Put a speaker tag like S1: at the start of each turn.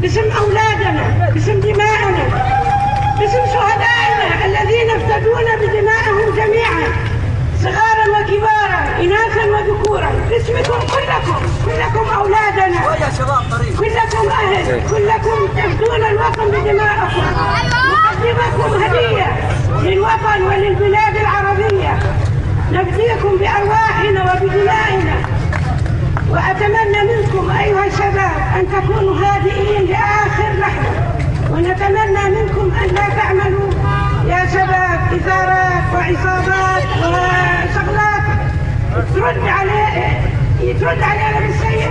S1: باسم أولادنا، باسم دمائنا، باسم شهدائنا الذين افتدون بدمائهم جميعا صغارا وكبارا إناثا وذكورا، باسمكم كلكم أولادنا، كلكم أهل، كلكم تفدون الوطن بدمائكم. نقدمكم هدية للوطن وللبلاد العربية، نفديكم بأرواحنا وبدمائنا. وأتمنى منكم أيها الشباب أن تكونوا هادئين لآخر لحظة، ونتمنى منكم أن لا تعملوا يا شباب إثارات وعصابات وشغلات ترد علينا بالسيء.